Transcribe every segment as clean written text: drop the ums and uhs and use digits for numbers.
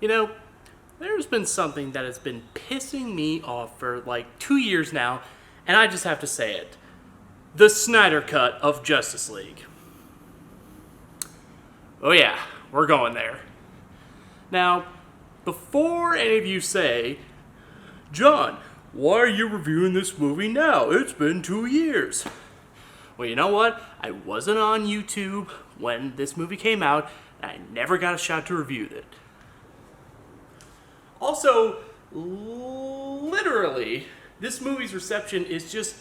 You know, there's been something that has been pissing me off for like 2 years now, and I just have to say it. The Snyder Cut of Justice League. Oh, yeah, we're going there. Now, before any of you say, John, why are you reviewing this movie now? It's been 2 years. Well, you know what? I wasn't on YouTube when this movie came out, and I never got a shot to review it. Also, literally, this movie's reception is just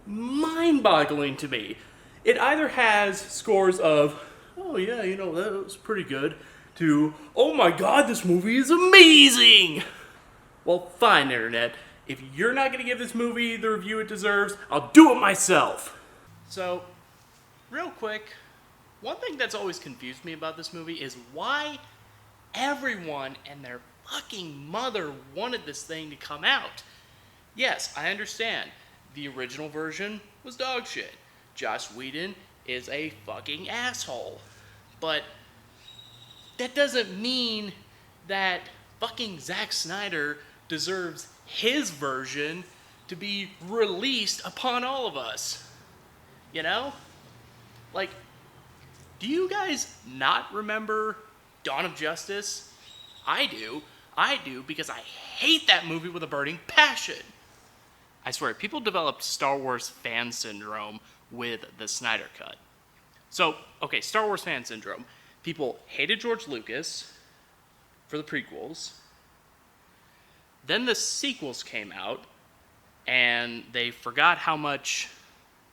mind boggling to me. It either has scores of, oh yeah, that was pretty good, to, oh my god, this movie is amazing! Well, fine, Internet. If you're not going to give this movie the review it deserves, I'll do it myself. So, real quick, one thing that's always confused me about this movie is why everyone and their fucking mother wanted this thing to come out. Yes, I understand. The original version was dog shit. Joss Whedon is a fucking asshole. But that doesn't mean that fucking Zack Snyder deserves his version to be released upon all of us. You know? Like, do you guys not remember Dawn of Justice? I do. I do because I hate that movie with a burning passion. I swear, people developed Star Wars fan syndrome with the Snyder Cut. So, okay, Star Wars fan syndrome. People hated George Lucas for the prequels. Then the sequels came out, and they forgot how much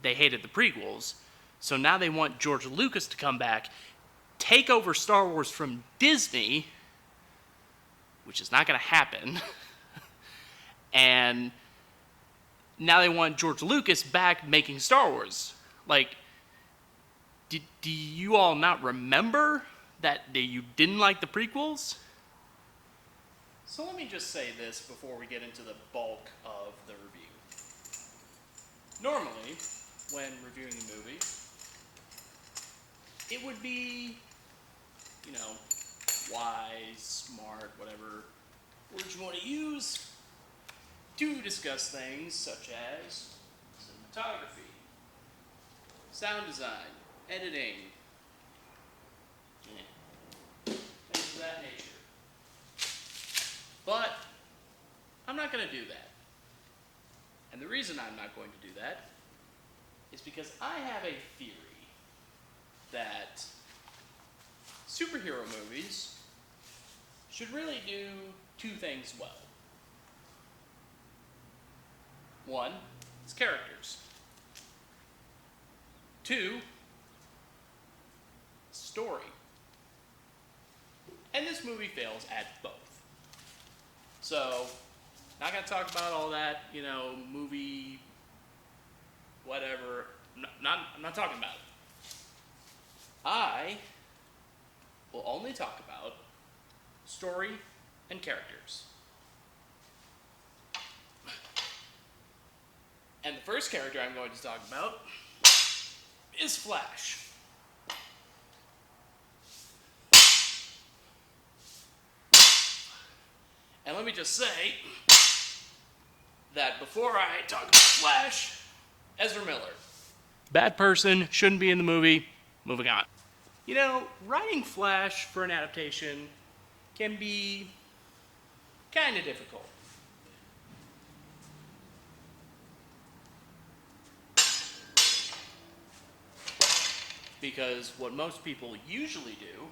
they hated the prequels. So now they want George Lucas to come back, take over Star Wars from Disney, which is not going to happen. And now they want George Lucas back making Star Wars. Like, do you all not remember that you didn't like the prequels? So let me just say this before we get into the bulk of the review. Normally, when reviewing a movie, it would be, wise, smart, whatever words you want to use, to discuss things such as cinematography, sound design, editing, things of that nature. But I'm not going to do that. And the reason I'm not going to do that is because I have a theory that superhero movies should really do two things well. One is characters. Two, story. And this movie fails at both. So, not going to talk about all that, movie, whatever. I'm not talking about it. I will only talk about story and characters. And the first character I'm going to talk about is Flash. And let me just say that before I talk about Flash, Ezra Miller. Bad person, shouldn't be in the movie, moving on. Writing Flash for an adaptation can be kind of difficult. Because what most people usually do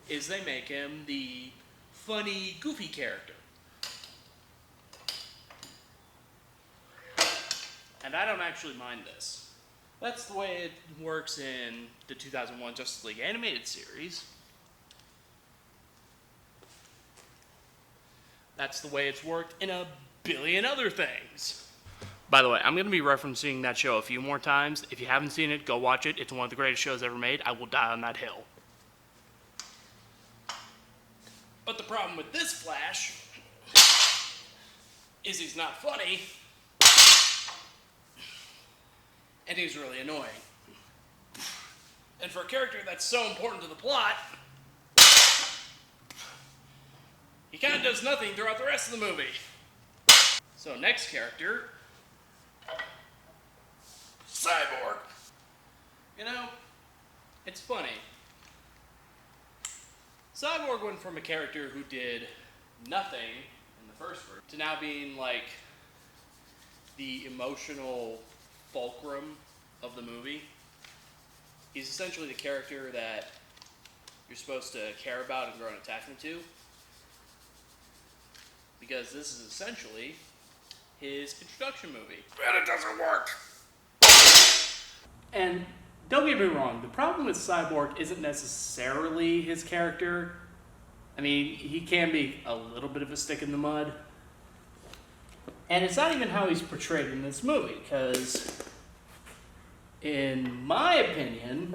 is they make him the funny, goofy character. And I don't actually mind this. That's the way it works in the 2001 Justice League animated series. That's the way it's worked in a billion other things. By the way, I'm going to be referencing that show a few more times. If you haven't seen it, go watch it. It's one of the greatest shows ever made. I will die on that hill. But the problem with this Flash is he's not funny, and he's really annoying. And for a character that's so important to the plot, he kind of does nothing throughout the rest of the movie. So next character, Cyborg. You know, it's funny. Cyborg went from a character who did nothing in the first version to now being like the emotional fulcrum of the movie. He's essentially the character that you're supposed to care about and grow an attachment to, because this is essentially his introduction movie. And it doesn't work! And don't get me wrong, the problem with Cyborg isn't necessarily his character. I mean, he can be a little bit of a stick in the mud. And it's not even how he's portrayed in this movie, because in my opinion,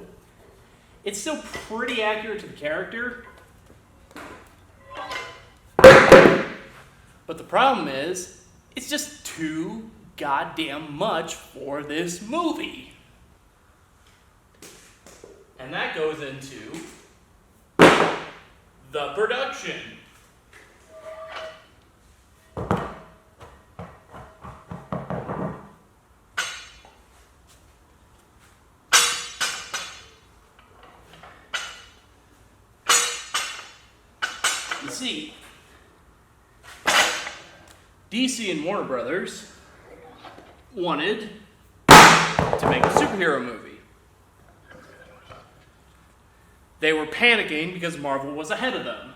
it's still pretty accurate to the character. But the problem is, it's just too goddamn much for this movie. And that goes into the production. You see, DC and Warner Brothers wanted to make a superhero movie. They were panicking because Marvel was ahead of them.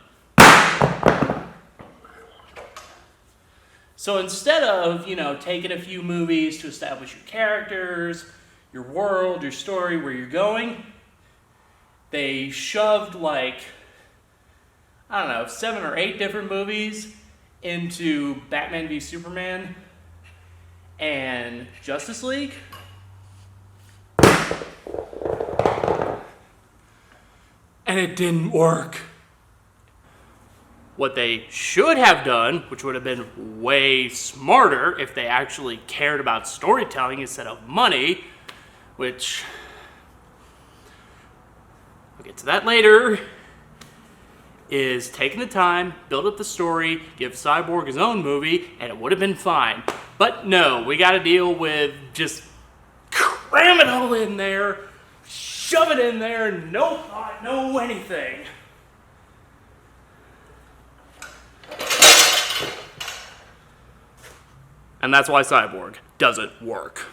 So instead of, taking a few movies to establish your characters, your world, your story, where you're going, they shoved 7 or 8 different movies into Batman v Superman and Justice League. And it didn't work. What they should have done, which would have been way smarter if they actually cared about storytelling instead of money, which I'll get to that later, is taking the time, build up the story, give Cyborg his own movie, and it would have been fine. But no, we got to deal with just cram it all in there, shove it in there, no thought, no anything. And that's why Cyborg doesn't work.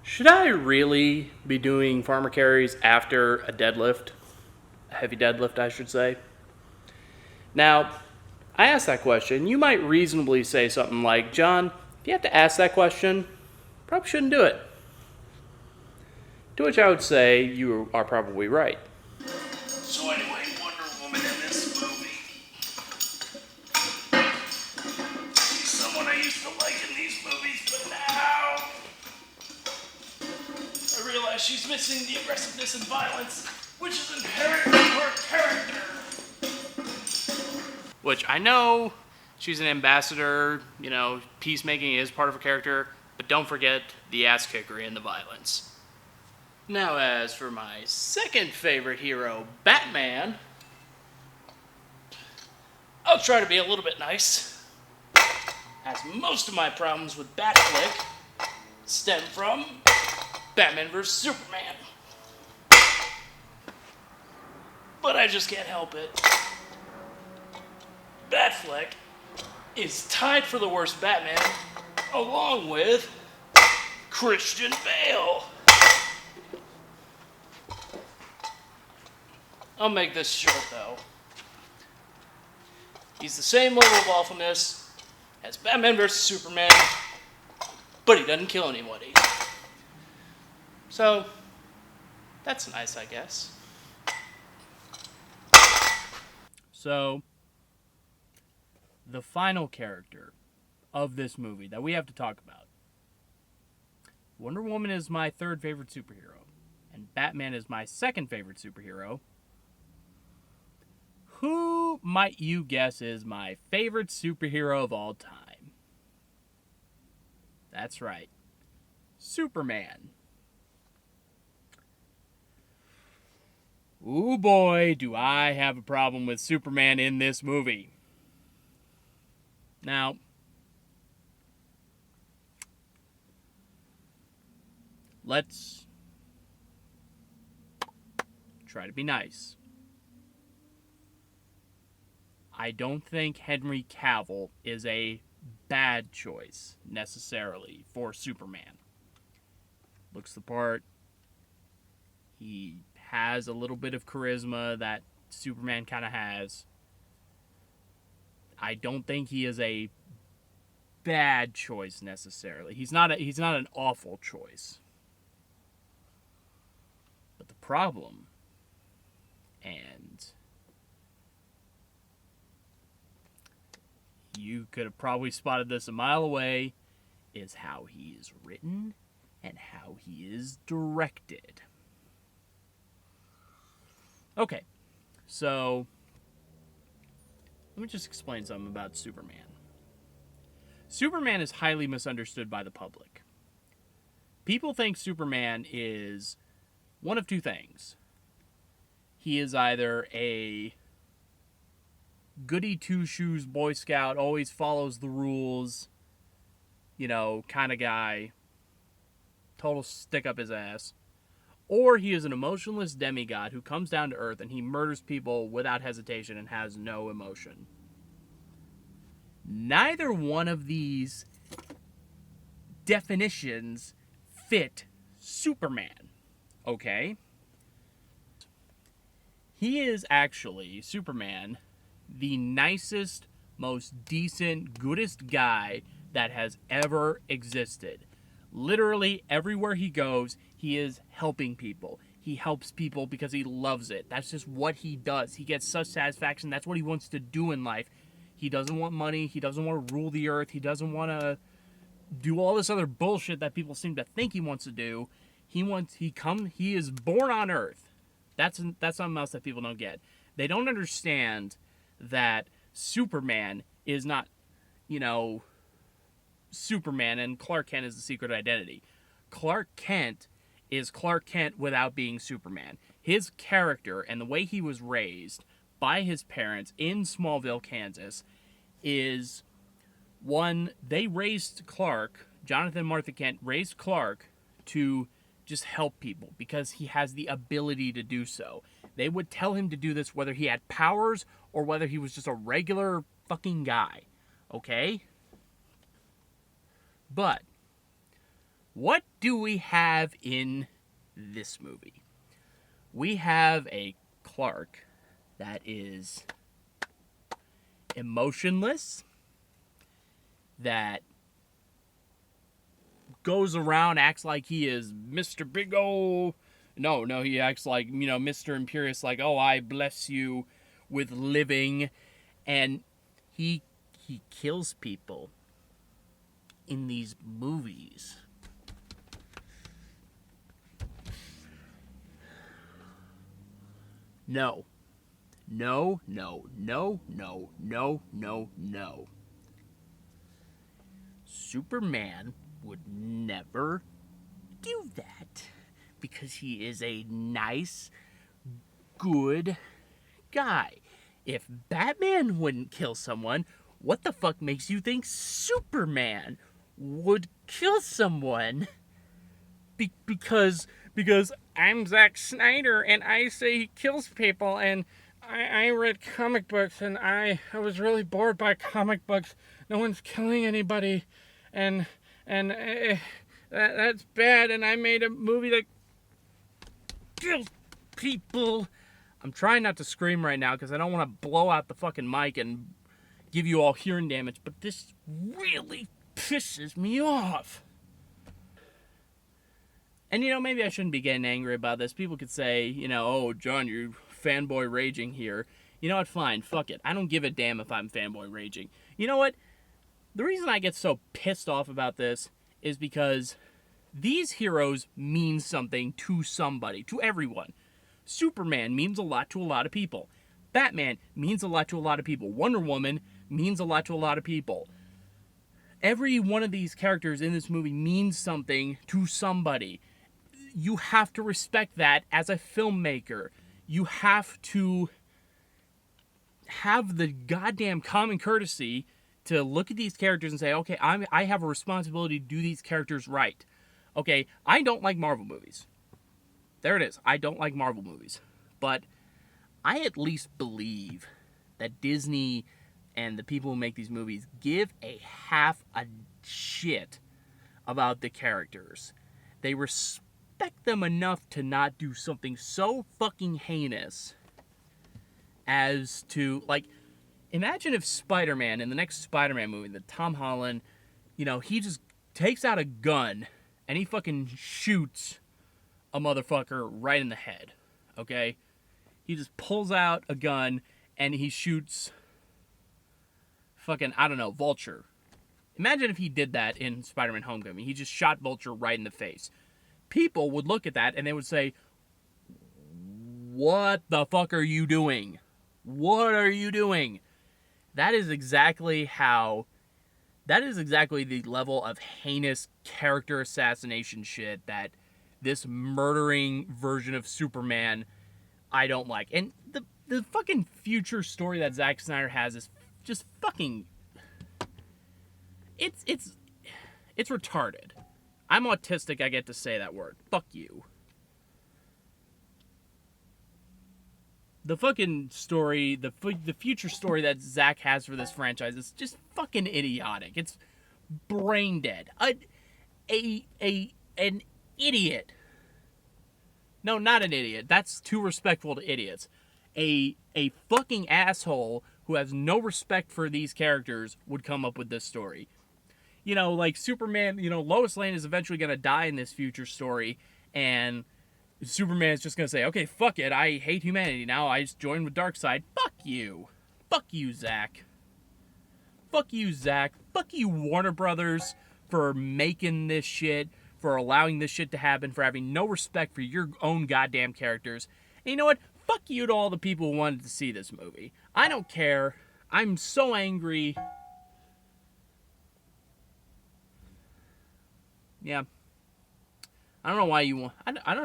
Should I really be doing farmer carries after a deadlift? A heavy deadlift, I should say. Now, I asked that question. You might reasonably say something like, John, if you have to ask that question, probably shouldn't do it. To which I would say, you are probably right. So anyway, Wonder Woman in this movie. She's someone I used to like in these movies, but now I realize she's missing the aggressiveness and violence, which is inherent in her character. Which I know she's an ambassador, peacemaking is part of her character, but don't forget the ass kickery and the violence. Now, as for my second favorite hero, Batman, I'll try to be a little bit nice, as most of my problems with Batflick stem from Batman vs. Superman. But I just can't help it. Batflick is tied for the worst Batman, along with Christian Bale. I'll make this short, though. He's the same level of awfulness as Batman vs. Superman, but he doesn't kill anybody. So, that's nice, I guess. So, the final character of this movie that we have to talk about. Wonder Woman is my third favorite superhero, and Batman is my second favorite superhero. Who might you guess is my favorite superhero of all time? That's right, Superman. ooh boy, do I have a problem with Superman in this movie. Now, let's try to be nice. I don't think Henry Cavill is a bad choice, necessarily, for Superman. Looks the part. He has a little bit of charisma that Superman kind of has. I don't think he is a bad choice, necessarily. He's not an awful choice. But the problem, and you could have probably spotted this a mile away, is how he is written and how he is directed. Okay, so let me just explain something about Superman. Superman is highly misunderstood by the public. People think Superman is one of two things. He is either a goody two-shoes Boy Scout, always follows the rules, kind of guy, total stick up his ass, or he is an emotionless demigod who comes down to Earth and he murders people without hesitation and has no emotion. Neither one of these definitions fit Superman, okay? He is actually, Superman, the nicest, most decent, goodest guy that has ever existed. Literally, everywhere he goes, he is helping people. He helps people because he loves it. That's just what he does. He gets such satisfaction. That's what he wants to do in life. He doesn't want money. He doesn't want to rule the earth. He doesn't want to do all this other bullshit that people seem to think he wants to do. He is born on Earth. That's something else that people don't get. They don't understand that Superman is not, Superman and Clark Kent is the secret identity. Clark Kent is Clark Kent without being Superman. His character and the way he was raised by his parents in Smallville, Kansas, is one, they raised Clark, Jonathan and Martha Kent raised Clark to just help people because he has the ability to do so. They would tell him to do this whether he had powers or whether he was just a regular fucking guy. Okay? But what do we have in this movie? We have a Clark that is emotionless, that goes around, acts like he is Mr. Big O. No, he acts like, Mr. Imperious, like, oh, I bless you with living. And he kills people in these movies. No. Superman would never do that because he is a nice, good guy. If Batman wouldn't kill someone, what the fuck makes you think Superman would kill someone? Because I'm Zack Snyder and I say he kills people, and I read comic books and I was really bored by comic books. No one's killing anybody, and that's bad, and I made a movie that kills people. I'm trying not to scream right now because I don't want to blow out the fucking mic and give you all hearing damage, but this really pisses me off. And, maybe I shouldn't be getting angry about this. People could say, oh, John, you're fanboy raging here. You know what? Fine. Fuck it. I don't give a damn if I'm fanboy raging. You know what? The reason I get so pissed off about this is because these heroes mean something to somebody, to everyone. Superman means a lot to a lot of people. Batman means a lot to a lot of people. Wonder Woman means a lot to a lot of people. Every one of these characters in this movie means something to somebody. You have to respect that as a filmmaker. you have to have the goddamn common courtesy to look at these characters and say, okay, I have a responsibility to do these characters right. Okay, I don't like Marvel movies. There it is. I don't like Marvel movies. But I at least believe that Disney and the people who make these movies give a half a shit about the characters. They respect them enough to not do something so fucking heinous as to, like, imagine if Spider-Man, in the next Spider-Man movie, the Tom Holland, he just takes out a gun and he fucking shoots a motherfucker right in the head, okay? He just pulls out a gun and he shoots fucking, I don't know, Vulture. Imagine if he did that in Spider-Man Homecoming. He just shot Vulture right in the face. People would look at that and they would say, what the fuck are you doing? What are you doing? That is exactly the level of heinous character assassination shit that this murdering version of Superman I don't like. And the fucking future story that Zack Snyder has is just fucking... It's retarded. I'm autistic, I get to say that word. Fuck you. The fucking story, the future story that Zack has for this franchise is just fucking idiotic. It's brain dead. An idiot. No, not an idiot. That's too respectful to idiots. A fucking asshole who has no respect for these characters would come up with this story. Like Superman, Lois Lane is eventually going to die in this future story, and Superman is just going to say, okay, fuck it, I hate humanity now, I just joined with Darkseid. Fuck you. Fuck you, Zack. Fuck you, Zack. Fuck you, Warner Brothers, for making this shit, for allowing this shit to happen, for having no respect for your own goddamn characters. And you know what? Fuck you to all the people who wanted to see this movie. I don't care. I'm so angry. Yeah. I don't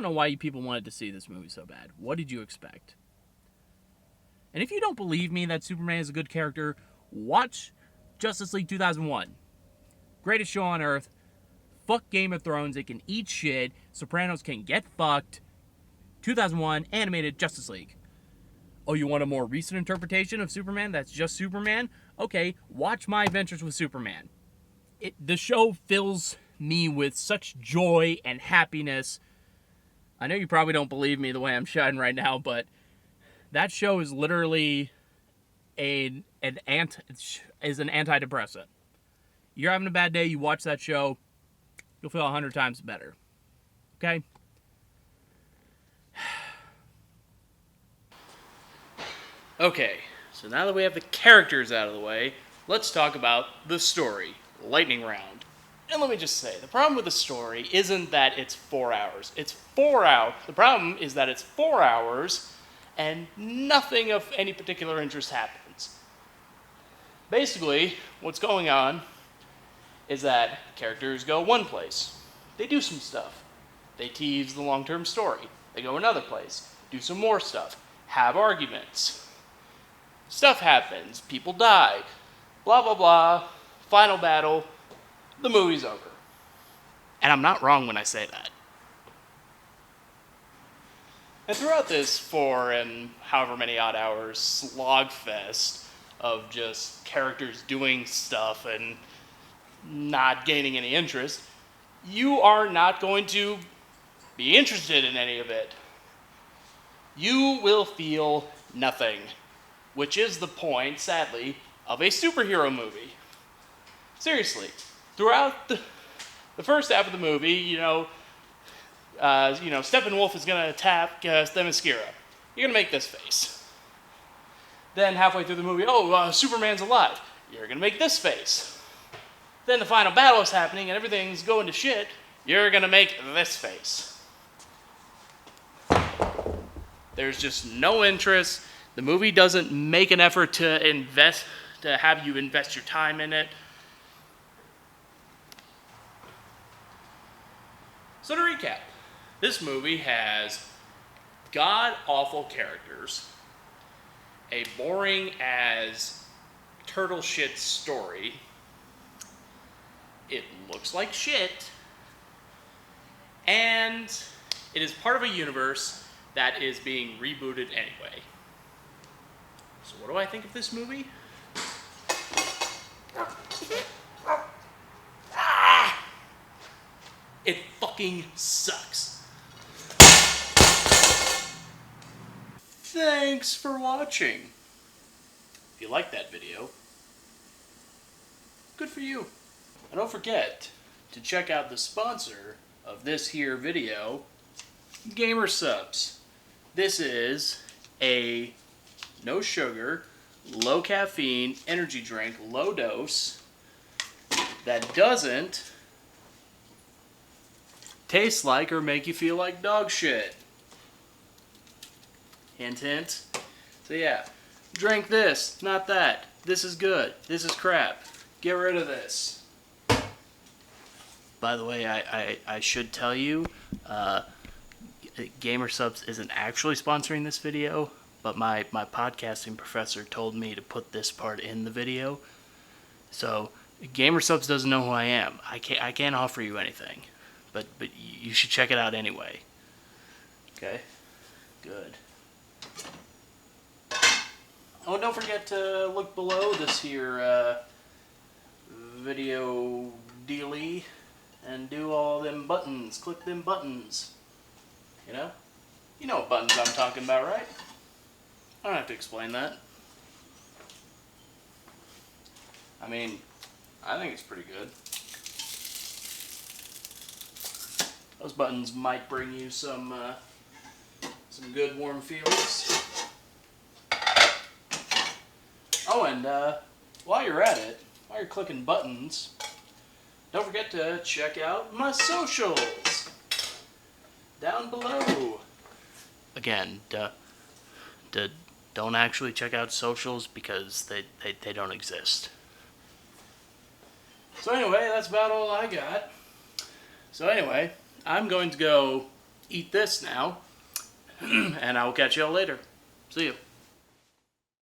know why you people wanted to see this movie so bad. What did you expect? And if you don't believe me that Superman is a good character, watch Justice League 2001. Greatest show on earth. Fuck Game of Thrones. It can eat shit. Sopranos can get fucked. 2001 animated Justice League. Oh, you want a more recent interpretation of Superman that's just Superman? Okay, watch My Adventures with Superman. The show fills me with such joy and happiness. I know you probably don't believe me the way I'm shouting right now, but that show is literally an antidepressant. You're having a bad day, you watch that show, you'll feel 100 times better. Okay? Okay, so now that we have the characters out of the way, let's talk about the story. Lightning round. And let me just say, the problem with the story isn't that it's 4 hours. It's 4 hours. The problem is that it's 4 hours and nothing of any particular interest happens. Basically, what's going on is that characters go one place. They do some stuff. They tease the long-term story. They go another place. Do some more stuff. Have arguments. Stuff happens. People die. Blah, blah, blah. Final battle. The movie's over. And I'm not wrong when I say that. And throughout this 4 and however many odd hours slogfest of just characters doing stuff and not gaining any interest, you are not going to be interested in any of it. You will feel nothing, which is the point, sadly, of a superhero movie. Seriously. Throughout the first half of the movie, Steppenwolf is going to attack Themyscira. You're going to make this face. Then halfway through the movie, Superman's alive. You're going to make this face. Then the final battle is happening and everything's going to shit. You're going to make this face. There's just no interest. The movie doesn't make an effort to have you invest your time in it. So to recap, this movie has god-awful characters, a boring as turtle shit story, it looks like shit, and it is part of a universe that is being rebooted anyway. So what do I think of this movie? It fucking sucks. Thanks for watching. If you liked that video, good for you. And don't forget to check out the sponsor of this here video, Gamer Subs. This is a no sugar, low caffeine energy drink, low dose, that doesn't taste like or make you feel like dog shit. Hint, hint. So yeah, drink this, not that. This is good. This is crap. Get rid of this. By the way, I should tell you, Gamer Subs isn't actually sponsoring this video, but my podcasting professor told me to put this part in the video. So Gamer Subs doesn't know who I am. I can't offer you anything. But you should check it out anyway. Okay? Good. Oh, and don't forget to look below this here video dealy and do all them buttons. Click them buttons. You know? You know what buttons I'm talking about, right? I don't have to explain that. I mean, I think it's pretty good. Those buttons might bring you some good warm feelings. Oh, and while you're at it, while you're clicking buttons, don't forget to check out my socials down below. Again, don't actually check out socials because they don't exist. So anyway, that's about all I got. So anyway, I'm going to go eat this now, and I will catch y'all later. See you.